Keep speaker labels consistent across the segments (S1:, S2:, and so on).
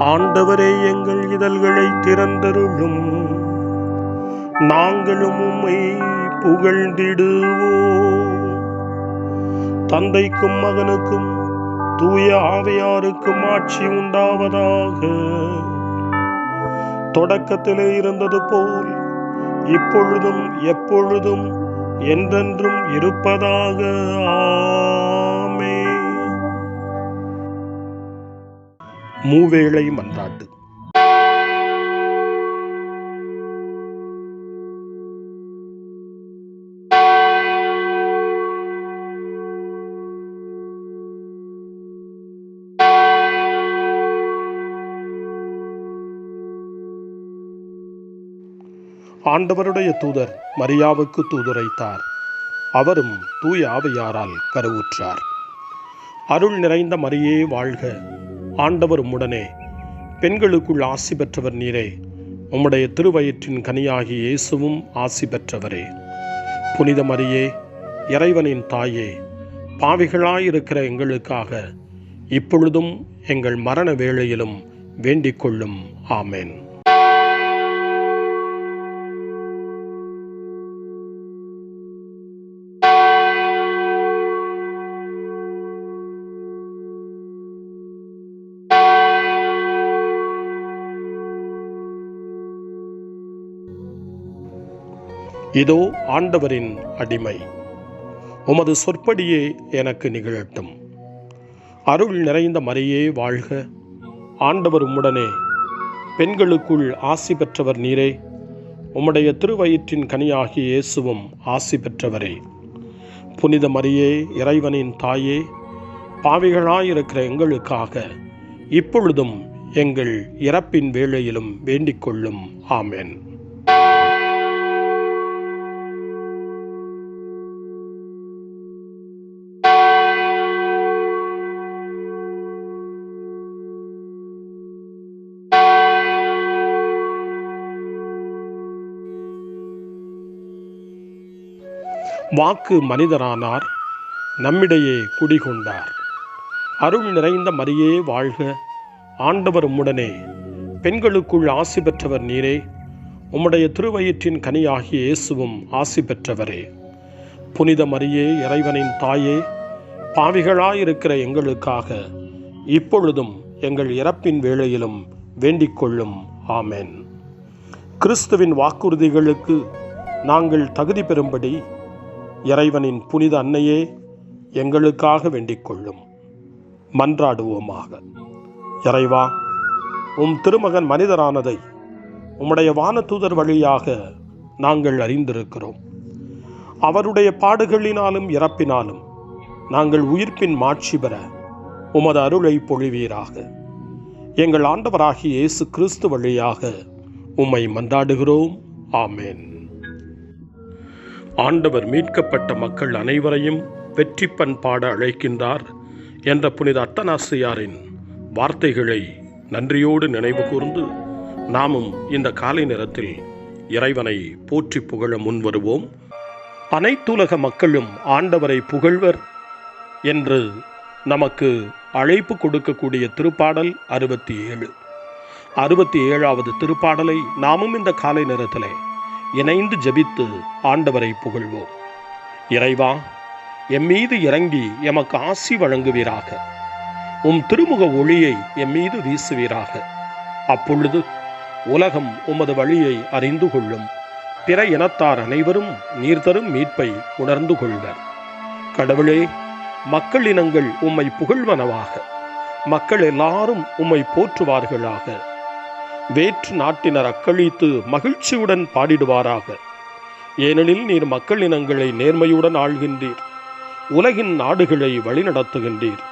S1: ஆண்டவரே, எங்கள் இதழ்களை திறந்தருளும், நாங்களும் உம்மை புகழ்ந்திடுவோம். தந்தைக்கும் மகனுக்கும் தூய ஆவியாருக்கும் ஆட்சி உண்டாவதாக. தொடக்கத்திலே இருந்தது போல் இப்பொழுதும் எப்பொழுதும் என்றென்றும் இருப்பதாக. ஆமென். மூவேளை மன்றாட்டு. ஆண்டவருடைய தூதர் மரியாவுக்கு தூதுரைத்தார். அவரும் தூய ஆவியாரால் கருவுற்றார். அருள் நிறைந்த மரியே வாழ்க, ஆண்டவர் உம்முடனே, பெண்களுக்குள் ஆசி பெற்றவர் நீரே. உம்முடைய திருவயிற்றின் கனியாகிய இயேசுவும் ஆசி பெற்றவரே. புனித மரியே, இறைவனின் தாயே, பாவிகளாயிருக்கிற எங்களுக்காக இப்பொழுதும் எங்கள் மரண வேளையிலும் வேண்டிக் கொள்ளும். ஆமென். இதோ ஆண்டவரின் அடிமை, உமது சொற்படியே எனக்கு நிகழட்டும். அருள் நிறைந்த மரியே வாழ்க, ஆண்டவர் உம்முடனே, பெண்களுக்குள் ஆசி பெற்றவர் நீரே. உம்முடைய திருவயிற்றின் கனியாகிய இயேசுவும் ஆசி பெற்றவரே. புனித மரியே, இறைவனின் தாயே, பாவிகளாயிருக்கிற எங்களுக்காக இப்பொழுதும் எங்கள் இறப்பின் வேளையிலும் வேண்டிக் கொள்ளும். ஆமென். வாக்கு மனிதரானார், நம்மிடையே குடிகொண்டார். அருள் நிறைந்த மரியே வாழ்க, ஆண்டவர் உம்முடனே, பெண்களுக்குள் ஆசி பெற்றவர் நீரே. உம்முடைய திருவயிற்றின் கனியாகிய இயேசுவும் ஆசி பெற்றவரே. புனித மரியே, இறைவனின் தாயே, பாவிகளாயிருக்கிற எங்களுக்காக இப்பொழுதும் எங்கள் இறப்பின் வேளையிலும் வேண்டிக் கொள்ளும். ஆமென். கிறிஸ்துவின் வாக்குறுதிகளுக்கு நாங்கள் தகுதி பெறும்படி இறைவனின் புனித அன்னையே, எங்களுக்காக வேண்டிக் கொள்ளும். மன்றாடுவோமாக. இறைவா, உம் திருமகன் மனிதரானதை உம்முடைய வானதூதர் வழியாக நாங்கள் அறிந்திருக்கிறோம். அவருடைய பாடுகளினாலும் இறப்பினாலும் நாங்கள் உயிர்ப்பின் மாட்சி பெற உமது அருளை பொழிவீராக. எங்கள் ஆண்டவராகிய இயேசு கிறிஸ்து வழியாக உம்மை மன்றாடுகிறோம். ஆமென். ஆண்டவர் மீட்கப்பட்ட மக்கள் அனைவரையும் வெற்றி பண்பாட அழைக்கின்றார் என்ற புனித அத்தனாசியாரின் வார்த்தைகளை நன்றியோடு நினைவு கூர்ந்து நாமும் இந்த காலை நேரத்தில் இறைவனை போற்றி புகழ முன்வருவோம். அனைத்துலக மக்களும் ஆண்டவரை புகழ்வர் என்று நமக்கு அழைப்பு கொடுக்கக்கூடிய திருப்பாடல் 67. 67வது திருப்பாடலை நாமும் இந்த காலை நேரத்திலே இணைந்து ஜெபித்து ஆண்டவரை புகழ்வோம். இறைவா, எம்மீது இறங்கி எமக்கு ஆசி வழங்குவீராக. உம் திருமுக ஒளியை எம்மீது வீசுவீராக. அப்பொழுது உலகம் உமது வழியை அறிந்து கொள்ளும். பிற இனத்தார் அனைவரும் நீர் தரும் மீட்பை உணர்ந்து கொள்வர். கடவுளே, மக்கள் இனங்கள் உம்மை புகழ்வனவாக. மக்கள் எல்லாரும் உம்மை போற்றுவார்களாக. வேற்று நாட்டினர் அக்களித்து மகிழ்ச்சியுடன் பாடிடுவாராக. ஏனெனில் நீர் மக்கள் இனங்களை நேர்மையுடன் ஆள்கின்றீர். உலகின் நாடுகளை வழிநடத்துகின்றீர்.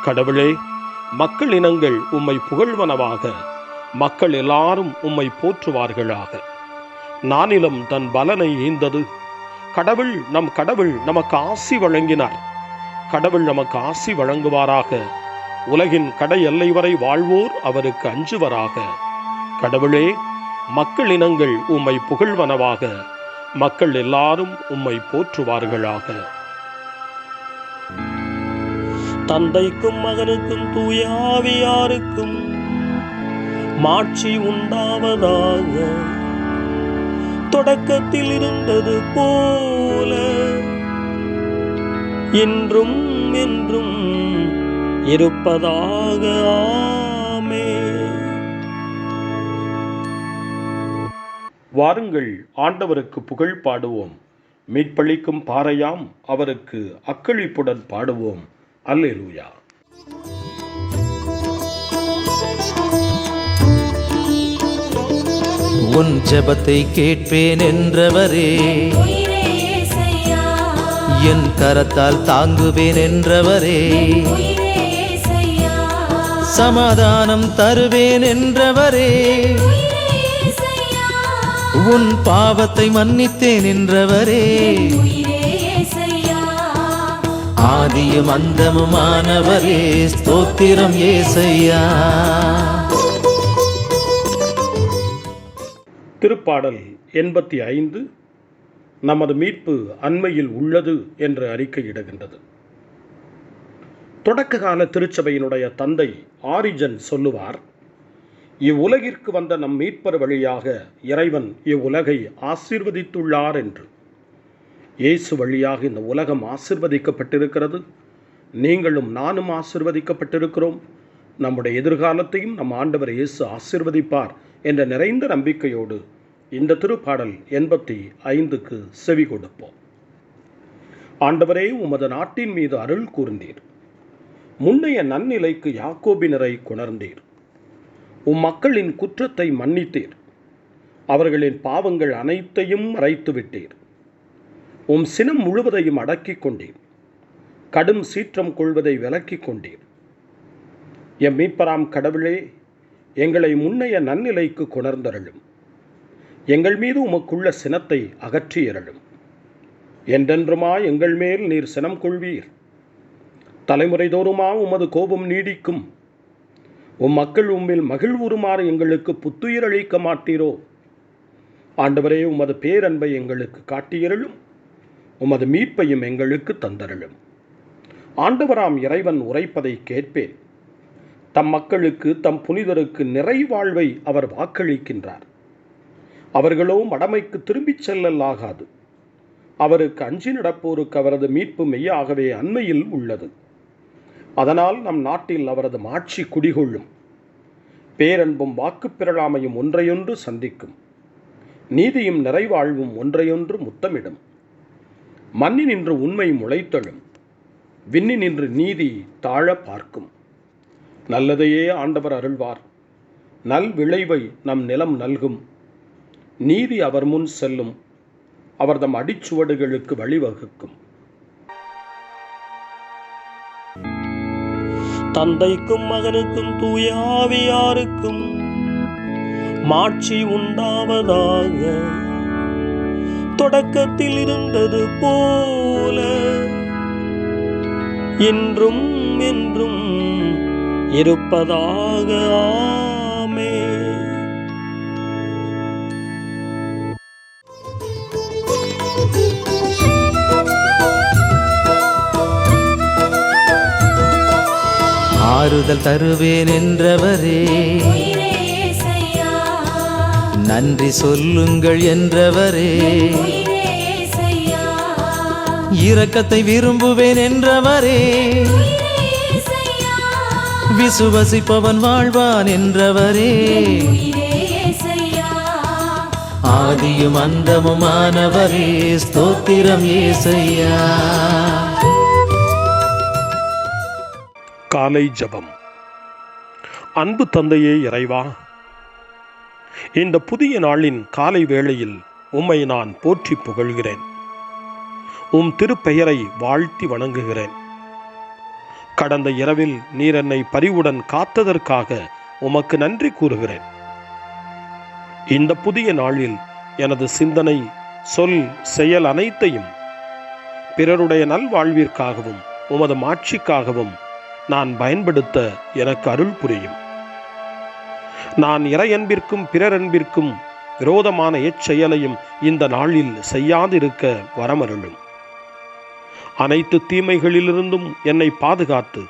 S1: கடவுளே, மக்கள் இனங்கள் உம்மை புகழ்வனவாக. மக்கள் எல்லாரும் உம்மை போற்றுவார்களாக. நானிலம் தன் பலனை ஈந்தது. நம் கடவுள் நமக்கு ஆசி வழங்கினார். கடவுள் நமக்கு ஆசி வழங்குவாராக. உலகின் கடை எல்லை வரை வாழ்வோர் அவருக்கு அஞ்சுவராக. கடவுளே, மக்கள் இனங்கள் உம்மை புகழ்வனவாக. மக்கள் எல்லாரும் உம்மை போற்றுவார்களாக. தந்தைக்கும் மகனுக்கும் தூய ஆவியாருக்கும்
S2: மாட்சி உண்டாவதாக. தொடக்கத்தில் இருந்தது போல இன்றும் என்றும் இருப்பதாக. ஆமென்.
S1: வாருங்கள், ஆண்டவருக்கு புகழ் பாடுவோம். மீட்பளிக்கும் பாறையாம் அவருக்கு அக்களிப்புடன் பாடுவோம். அல்லேலூயா.
S3: உன் ஜெபத்தை கேட்பேன் என்றவரே, என் கரத்தால் தாங்குவேன் என்றவரே, சமாதானம் தருவேன் என்றவரே, உன் பாவத்தை மன்னித்தேன் என்றவரே, ஆதியும் அந்தமுமானவரே, ஸ்தோத்திரம் இயேசையா.
S1: திருப்பாடல் 85 நமது மீட்பு அண்மையில் உள்ளது என்று அறிக்கையிடுகின்றது. தொடக்க கால திருச்சபையினுடைய தந்தை ஆரிஜன் சொல்லுவார், இவ்வுலகிற்கு வந்த நம் மீட்பர் வழியாக இறைவன் இவ்வுலகை ஆசீர்வதித்துள்ளார் என்று. இயேசு வழியாக இந்த உலகம் ஆசீர்வதிக்கப்பட்டிருக்கிறது. நீங்களும் நானும் ஆசீர்வதிக்கப்பட்டிருக்கிறோம். நம்முடைய எதிர்காலத்தையும் நம் ஆண்டவர் இயேசு ஆசீர்வதிப்பார் என்ற நிறைந்த நம்பிக்கையோடு இந்த திருப்பாடல் 85க்கு செவி கொடுப்போம். ஆண்டவரே, உமது நாட்டின் மீது அருள் கூர்ந்தீர். முன்னைய நன்னிலைக்கு யாக்கோபினரை கொணர்ந்தீர். மக்களின் குற்றத்தை மன்னித்தீர். அவர்களின் பாவங்கள் அனைத்தையும் மறைத்து விட்டீர். சினம் முழுவதையும் அடக்கிக் கொண்டீர். கடும் சீற்றம் கொள்வதை விலக்கிக் கொண்டீர். எம் மீட்பராம் கடவுளே, எங்களை முன்னைய நன்னிலைக்கு கொணர்ந்தருளும். எங்கள் மீது உமக்குள்ள சினத்தை அகற்றியருளும். என்றென்றுமா எங்கள் மேல் நீர் சினம் கொள்வீர். தலைமுறை தோறுமா உமது கோபம் நீடிக்கும். மக்கள் உம்மில் மகிழ்வுறுமாறு எங்களுக்கு புத்துயிர் அளிக்க மாட்டீரோ? ஆண்டவரே, உமது பேரன்பை எங்களுக்கு காட்டியருளும். உமது மீட்பையும் எங்களுக்கு தந்தருளும். ஆண்டவராம் இறைவன் உரைப்பதை கேட்பேன். தம் மக்களுக்கு, தம் புனிதருக்கு நிறைவாழ்வை அவர் வாக்களிக்கின்றார். அவர்களோ மடமைக்கு திரும்பிச் செல்லல் ஆகாது. அவருக்கு அஞ்சி நடப்போருக்கு அவரது மீட்பு மெய்யாகவே அண்மையில் உள்ளது. அதனால் நம் நாட்டில் அவரது மாட்சி குடிகொள்ளும். பேரன்பும் வாக்குப்பிரளாமையும் ஒன்றையொன்று சந்திக்கும். நீதியும் நிறைவாழ்வும் ஒன்றையொன்று முத்தமிடும். மண்ணினின்று உண்மை முளைத்தெழும். விண்ணினின்று நீதி தாழ பார்க்கும். நல்லதையே ஆண்டவர் அருள்வார். நல் விளைவை நம் நிலம் நல்கும். நீதி அவர் முன் செல்லும். அவர் தம் அடிச்சுவடுகளுக்கு வழிவகுக்கும்.
S2: தந்தைக்கும் மகனுக்கும் தூய ஆவியாருக்கும் மாட்சி உண்டாவதாக. தொடக்கத்தில் இருந்தது போல இன்றும் என்றும் இருப்பதாக. ஆமென்.
S3: ஆறுதல் தருவேன் என்றவரே, நன்றி சொல்லுங்கள் என்றவரே, இரக்கத்தை விரும்புவேன் என்றவரே, விசுவசிப்பவன் வாழ்வான் என்றவரே, ஆதியும் அந்தமுமானவரே, ஸ்தோத்திரம் இயேசையா.
S1: காலை ஜெபம். அன்பு தந்தையே இறைவா, இந்த புதிய நாளின் காலை வேளையில் உம்மை நான் போற்றி புகழ்கிறேன். உம் திருப்பெயரை வாழ்த்தி வணங்குகிறேன். கடந்த இரவில் நீர் என்னை பரிவுடன் காத்ததற்காக உமக்கு நன்றி கூறுகிறேன். இந்த புதிய நாளில் எனது சிந்தனை, சொல், செயல் அனைத்தையும் பிறருடைய நல்வாழ்விற்காகவும் உமது மாட்சிக்காகவும் நான் பயன்படுத்த எனக்கு அருள் புரியும். நான் இறையன்பிற்கும் பிறரன்பிற்கும் விரோதமான எச்செயலையும் இந்த நாளில் செய்யாதிருக்க வரமருளும். அனைத்து தீமைகளிலிருந்தும் என்னை பாதுகாத்து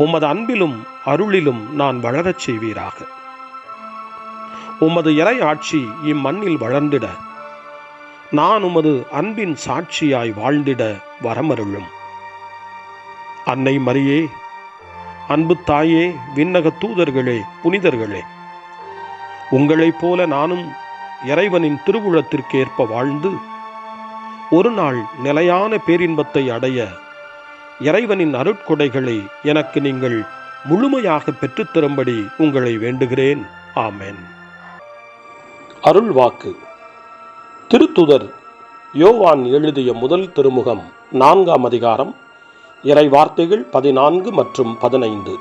S1: உமது அன்பிலும் அருளிலும் நான் வளரச் செய்வீராக. உமது இறை ஆட்சி இம்மண்ணில் வளர்ந்திட நான் உமது அன்பின் சாட்சியாய் வாழ்ந்திட வரமருளும். அன்னை மரியே, அன்பு தாயே, விண்ணக தூதர்களே, புனிதர்களே, உங்களைப் போல நானும் இறைவனின் திருவுளத்திற்கு ஏற்ப வாழ்ந்து ஒரு நாள் நிலையான பேரின்பத்தை அடைய இறைவனின் அருட்கொடைகளை எனக்கு நீங்கள் முழுமையாக பெற்றுத்தரும்படி உங்களை வேண்டுகிறேன். ஆமென். அருள்வாக்கு. திருத்துதர் யோவான் எழுதிய முதல் திருமுகம் 4ஆம் அதிகாரம், இறை வார்த்தைகள் 14 மற்றும் 15.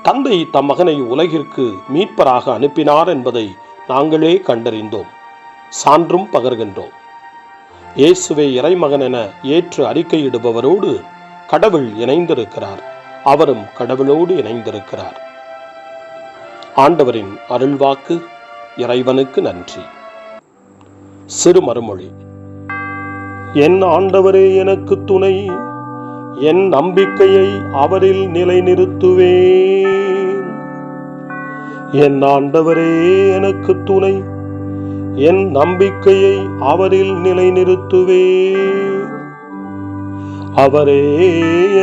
S1: தந்தை தம் மகனை உலகிற்கு மீட்பராக அனுப்பினார் என்பதை நாங்களே கண்டறிந்தோம், சான்றும் பகர்கின்றோம். இயேசுவை இறைமகன் என ஏற்று அறிக்கையிடுபவரோடு கடவுள் இணைந்திருக்கிறார், அவரும் கடவுளோடு இணைந்திருக்கிறார். ஆண்டவரின் அருள்வாக்கு. இறைவனுக்கு நன்றி. சிறு மறுமொழி. என் ஆண்டவரே எனக்கு துணை, என் நம்பிக்கையை அவரில் நிலைநிறுத்துவேன். என் ஆண்டவரே எனக்கு துணை, என் நம்பிக்கையை அவரில் நிலைநிறுத்துவேன். அவரே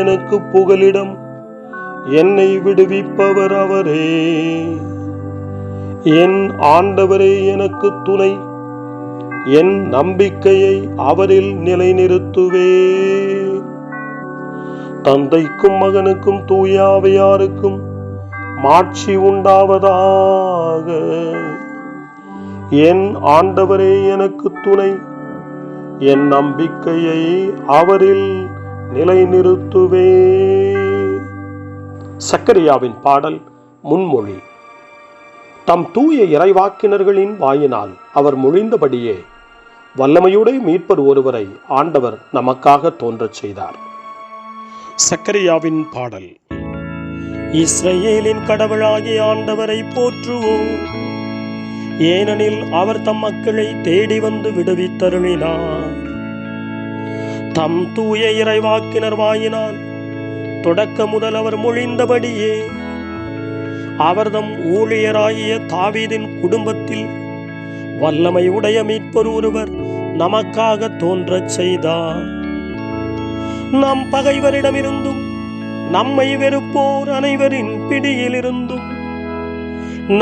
S1: எனக்கு புகலிடம், என்னை விடுவிப்பவர் அவரே. என் ஆண்டவரே எனக்கு துணை, என் நம்பிக்கையை அவரில் நிலைநிறுத்துவேன். தந்தைக்கும் மகனுக்கும் தூய ஆவியாருக்கும் மாட்சி உண்டாவதாக. என் ஆண்டவரே எனக்கு துணை, என் நம்பிக்கையை அவரில் நிலைநிறுத்துவேன். சக்கரியாவின் பாடல் முன்மொழி. தம் தூய இறைவாக்கினர்களின் வாயினால் அவர் மொழிந்தபடியே வல்லமையுடைய மீட்பர் ஒருவரை ஆண்டவர் நமக்காக தோன்றச் செய்தார். சக்கரியாவின் பாடல்.
S2: இஸ்ரவேலின் கடவுளாகிய ஆண்டவரை போற்றுவோம், ஏனெனில் அவர் தம் மக்களை தேடி வந்து விடுவித்தருளினார். தம் தூய இறைவாக்கினர் வாயினால் தொடக்க முதல் அவர் மொழிந்தபடியே அவர்தம் ஊழியராகிய தாவீதின் குடும்பத்தில் வல்லமையுடைய மீட்பர் ஒருவர் நமக்காக தோன்றச் செய்தார். நம் பகைவரிடமிருந்தும் நம்மை வெறுப்போர் அனைவரின் பிடியிலிருந்தும்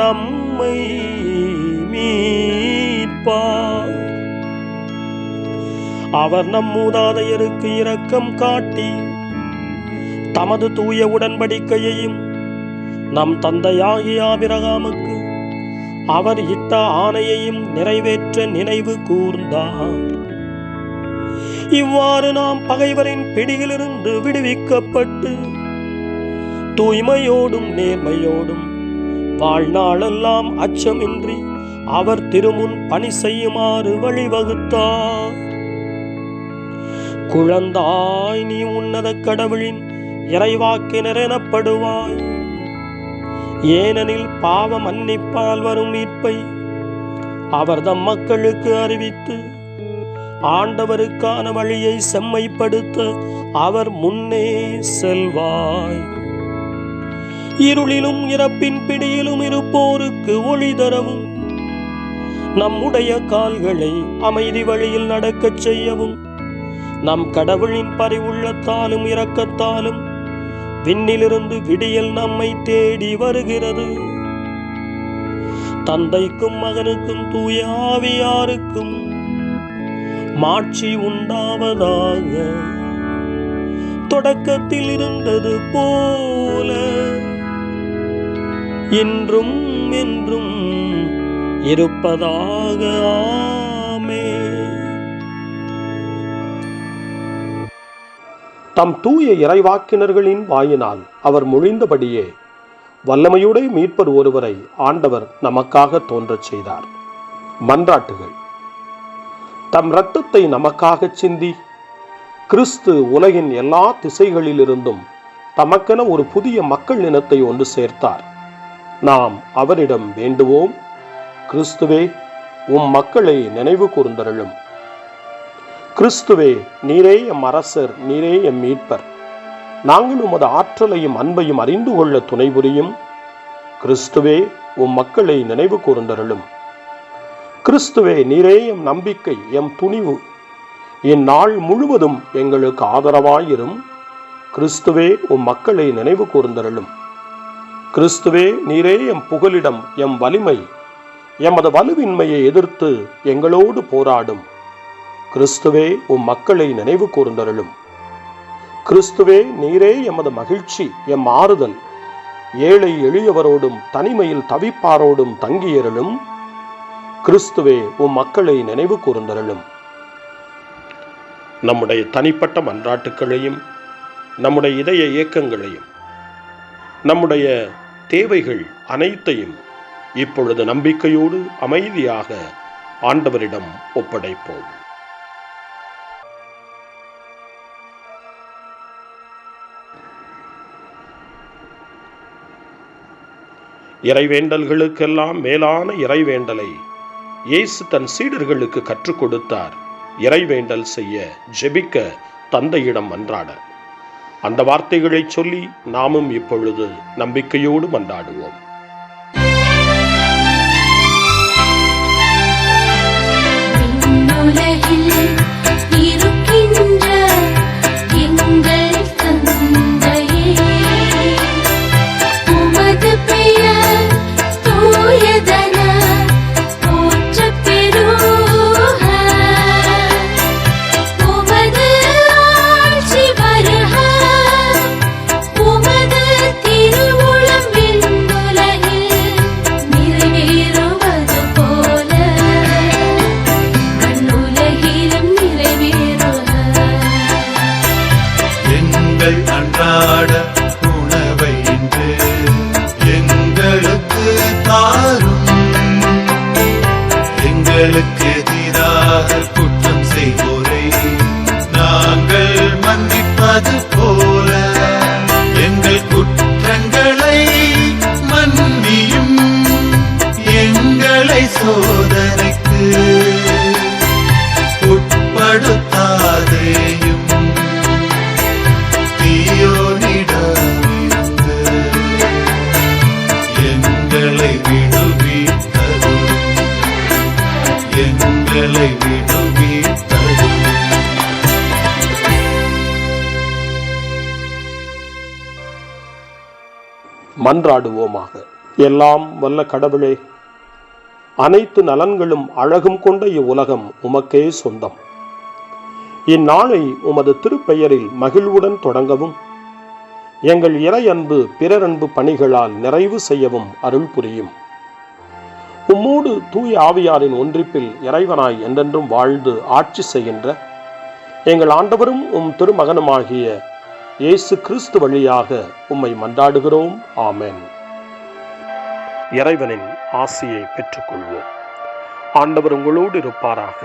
S2: நம்மை மீட்பார். அவர் நம் மூதாதையருக்கு இரக்கம் காட்டி தமது தூய உடன்படிக்கையையும் நம் தந்தையாகிய ஆபிரகாமுக்கு அவர் இட்ட ஆணையையும் நிறைவேற்ற நினைவு கூர்ந்தார். இவ்வாறு நாம் பகைவரின் பிடியிலிருந்து விடுவிக்கப்பட்டு தூய்மையோடும் நேர்மையோடும் வாழ்நாளெல்லாம் அச்சமின்றி அவர் திருமுன் பணி செய்யுமாறு வழிவகுத்தார். குழந்தாய், நீ உன்னத கடவுளின் இறைவாக்கினர் எனப்படுவாய், ஏனெனில் பாவ மன்னிப்பால் வரும் மீட்பை அவர் தம் மக்களுக்கு அறிவித்து ஆண்டவருக்கான வழியை செம்மைப்படுத்த அவர் முன்னே செல்வாய். இருளிலும் இறப்பின் பிடியிலும் இருப்போருக்கு ஒளி தரவும் நம்முடைய கால்களை அமைதி வழியில் நடக்கச் செய்யவும் நம் கடவுளின் பரிவுள்ளத்தாலும் இரக்கத்தாலும் விண்ணிலிருந்து விடியல் நம்மை தேடி வருகிறது. தந்தைக்கும் மகனுக்கும் தூய ஆவியாருக்கும் மாட்சி உண்டாவதாக. தொடக்கத்தில் இருந்தது போல இன்றும் என்றும் இருப்பதாக. ஆமென்.
S1: தம் தூய இறைவாக்கினர்களின் வாயினால் அவர் மொழிந்தபடியே வல்லமையுடைய மீட்பர் ஒருவரை ஆண்டவர் நமக்காக தோன்றச் செய்தார். மன்றாட்டுகள். தம் இரத்தத்தை நமக்காக சிந்தி கிறிஸ்து உலகின் எல்லா திசைகளிலிருந்தும் தமக்கென ஒரு புதிய மக்கள் இனத்தை ஒன்று சேர்த்தார். நாம் அவரிடம் வேண்டுவோம், கிறிஸ்துவே, உம் மக்களை நினைவு கூர்ந்தருளும். கிறிஸ்துவே, நீரே எம் அரசர், நீரே எம் மீட்பர். நாங்கள் உமது ஆற்றலையும் அன்பையும் அறிந்து கொள்ள துணை புரியும். கிறிஸ்துவே, உம் மக்களை நினைவு கூர்ந்தருளும். கிறிஸ்துவே, நீரே எம் நம்பிக்கை, எம் துணிவு. இந்நாள் முழுவதும் எங்களுக்கு ஆதரவாயிரும். கிறிஸ்துவே, உம் மக்களை நினைவு கூர்ந்தருளும். கிறிஸ்துவே, நீரே எம் புகலிடம், எம் வலிமை. எமது வலுவின்மையை எதிர்த்து எங்களோடு போராடும். கிறிஸ்துவே, உம் மக்களை நினைவு கூர்ந்தருளும். கிறிஸ்துவே, நீரே எமது மகிழ்ச்சி, எம் ஆறுதல். ஏழை எளியவரோடும் தனிமையில் தவிப்பாரோடும் தங்கியருளும். கிறிஸ்துவே, உம் மக்களை நினைவு கூர்ந்தருளும். நம்முடைய தனிப்பட்ட மன்றாட்டுக்களையும் நம்முடைய இதய இயக்கங்களையும் நம்முடைய தேவைகள் அனைத்தையும் இப்பொழுது நம்பிக்கையோடு அமைதியாக ஆண்டவரிடம் ஒப்படைப்போம். இறைவேண்டல்களுக்கெல்லாம் மேலான இறைவேண்டலை இயேசு தன் சீடர்களுக்கு கற்றுக் கொடுத்தார். இறைவேண்டல் செய்ய, ஜெபிக்க, தந்தையிடம் மன்றாட. அந்த வார்த்தைகளை சொல்லி நாமும் இப்பொழுது நம்பிக்கையோடு மன்றாடுவோம்.
S4: அன்றாட உணவை இன்று எங்களுக்கு தாரும். எங்களுக்கு எதிராக குற்றம் செய்வோரை நாங்கள் மன்னிப்பது போல எங்கள் குற்றங்களை மன்னியும். எங்களை சோதனைக்கு உட்படுத்தாதேயும். எங்களை விடுவித்தரும். எங்களை விடுவித்தரும்.
S1: மன்றாடுவோமாக. எல்லாம் வல்ல கடவுளே, அனைத்து நலன்களும் அழகும் கொண்ட இவ்வுலகம் உமக்கே சொந்தம். இந்நாளை உமது திருப்பெயரில் மகிழ்வுடன் தொடங்கவும், எங்கள் இறை அன்பு பிறரன்பு பணிகளால் நிறைவு செய்யவும் அருள் புரியும். உம்மோடு தூய ஆவியாரின் ஒன்றிப்பில் இறைவனாய் என்றென்றும் வாழ்ந்து ஆட்சி செய்கின்ற எங்கள் ஆண்டவரும் உம் திருமகனுமாகிய இயேசு கிறிஸ்து வழியாக உம்மை மன்றாடுகிறோம். ஆமென். இறைவனின் ஆசியை பெற்றுக்கொள்வோம். ஆண்டவர் உங்களோடு இருப்பாராக,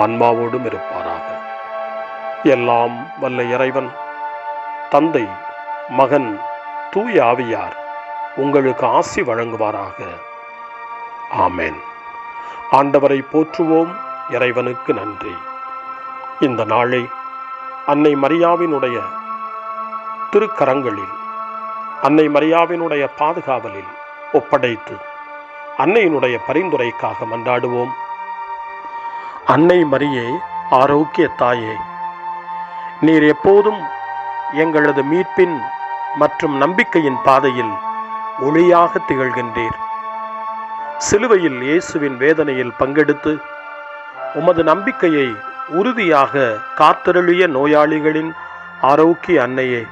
S1: ஆன்மாவோடும் இருப்பாராக. எல்லாம் வல்ல இறைவன் தந்தை, மகன், தூய ஆவியார் உங்களுக்கு ஆசி வழங்குவாராக. ஆமென். ஆண்டவரை போற்றுவோம். இறைவனுக்கு நன்றி. இந்த நாளை அன்னை மரியாவினுடைய திருக்கரங்களில், அன்னை மரியாவினுடைய பாதுகாவலில் ஒப்படைத்து அன்னையினுடைய பரிந்துரைக்காக மன்றாடுவோம். அன்னை மரியே, ஆரோக்கிய தாயே, நீர் எப்போதும் எங்களது மீட்பின் மற்றும் நம்பிக்கையின் பாதையில் ஒளியாக திகழ்கின்றீர். சிலுவையில் இயேசுவின் வேதனையில் பங்கெடுத்து உமது நம்பிக்கையை உறுதியாக காத்தருளிய நோயாளிகளின் ஆரோக்கிய அன்னையே,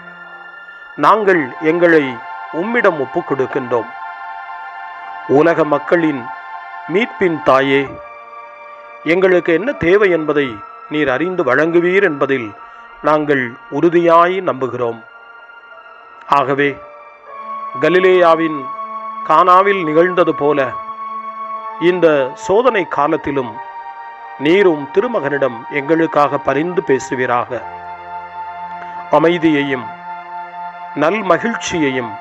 S1: நாங்கள் எங்களை உம்மிடம் ஒப்புக் கொடுக்கின்றோம். உலக மக்களின் மீட்பின் தாயே, எங்களுக்கு என்ன தேவை என்பதை நீர் அறிந்து வழங்குவீர் என்பதில் நாங்கள் உறுதியாய் நம்புகிறோம். ஆகவே கலிலேயாவின் கானாவில் நிகழ்ந்தது போல இந்த சோதனை காலத்திலும் நீரும் திருமகனிடம் எங்களுக்காக பரிந்து பேசுவீராக. அமைதியையும் நல் மகிழ்ச்சியையும்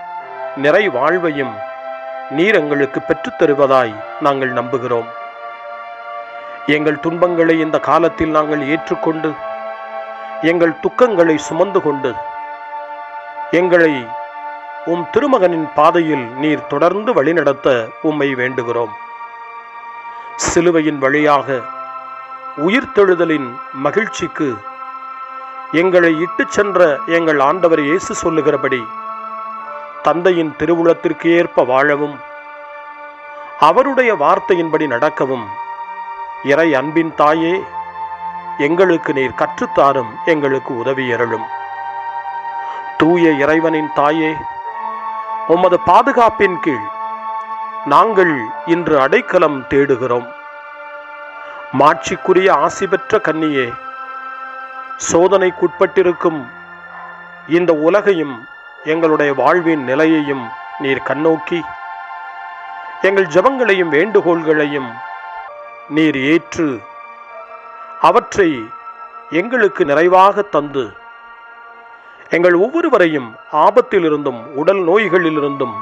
S1: நிறை வாழ்வையும் நீர் எங்களுக்கு பெற்றுத்தருவதாய் நாங்கள் நம்புகிறோம். எங்கள் துன்பங்களை இந்த காலத்தில் நாங்கள் ஏற்றுக்கொண்டு, எங்கள் துக்கங்களை சுமந்து கொண்டு, எங்களை உம் திருமகனின் பாதையில் நீர் தொடர்ந்து வழிநடத்த உம்மை வேண்டுகிறோம். சிலுவையின் வழியாக உயிர்த்தெழுதலின் மகிழ்ச்சிக்கு எங்களை இட்டுச் சென்ற எங்கள் ஆண்டவர் இயேசு சொல்லுகிறபடி தந்தையின் திருவுளத்திற்கு ஏற்ப வாழவும் அவருடைய வார்த்தையின்படி நடக்கவும் இறை அன்பின் தாயே எங்களுக்கு நீர் கற்றுத்தாரும், எங்களுக்கு உதவி அருளும். தூய இறைவனின் தாயே, உமது பாதுகாப்பின் கீழ் நாங்கள் இன்று அடைக்கலம் தேடுகிறோம். மாட்சிக்குரிய ஆசி பெற்ற கன்னியே, சோதனைக்குட்பட்டிருக்கும் இந்த உலகையும் எங்களுடைய வாழ்வின் நிலையையும் நீர் கண்ணோக்கி எங்கள் ஜெபங்களையும் வேண்டுகோள்களையும் நீர் ஏற்று அவற்றை எங்களுக்கு நிறைவாக தந்து எங்கள் ஒவ்வொருவரையும் ஆபத்திலிருந்தும் உடல் நோய்களிலிருந்தும்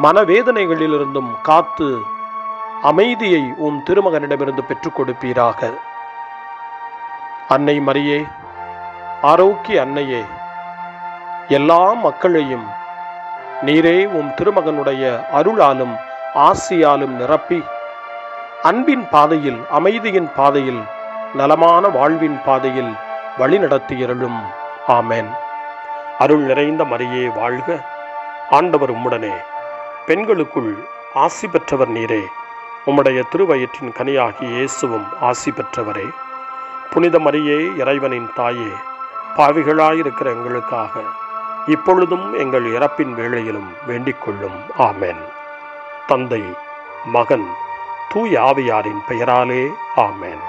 S1: மனவேதனைகளிலிருந்தும் காத்து அமைதியை உம் திருமகனிடமிருந்து பெற்றுக் கொடுப்பீராக. அன்னை மரியே, ஆரோக்கிய அன்னையே, எல்லா மக்களையும் நீரே உம் திருமகனுடைய அருளாலும் ஆசியாலும் நிரப்பி அன்பின் பாதையில், அமைதியின் பாதையில், நலமான வாழ்வின் பாதையில் வழிநடத்தியருளும். ஆமென். அருள் நிறைந்த மரியே வாழ்க, ஆண்டவர் உம்முடனே, பெண்களுக்குள் ஆசி பெற்றவர் நீரே, உம்முடைய திருவயிற்றின் கனியாகிய இயேசுவும் ஆசி பெற்றவரே. புனித மரியே, இறைவனின் தாயே, பாவிகளாயிருக்கிற எங்களுக்காக இப்பொழுதும் எங்கள் இறப்பின் வேளையிலும் வேண்டிக் கொள்ளும். ஆமென். தந்தை, மகன், தூய ஆவியாரின் பெயராலே ஆமென்.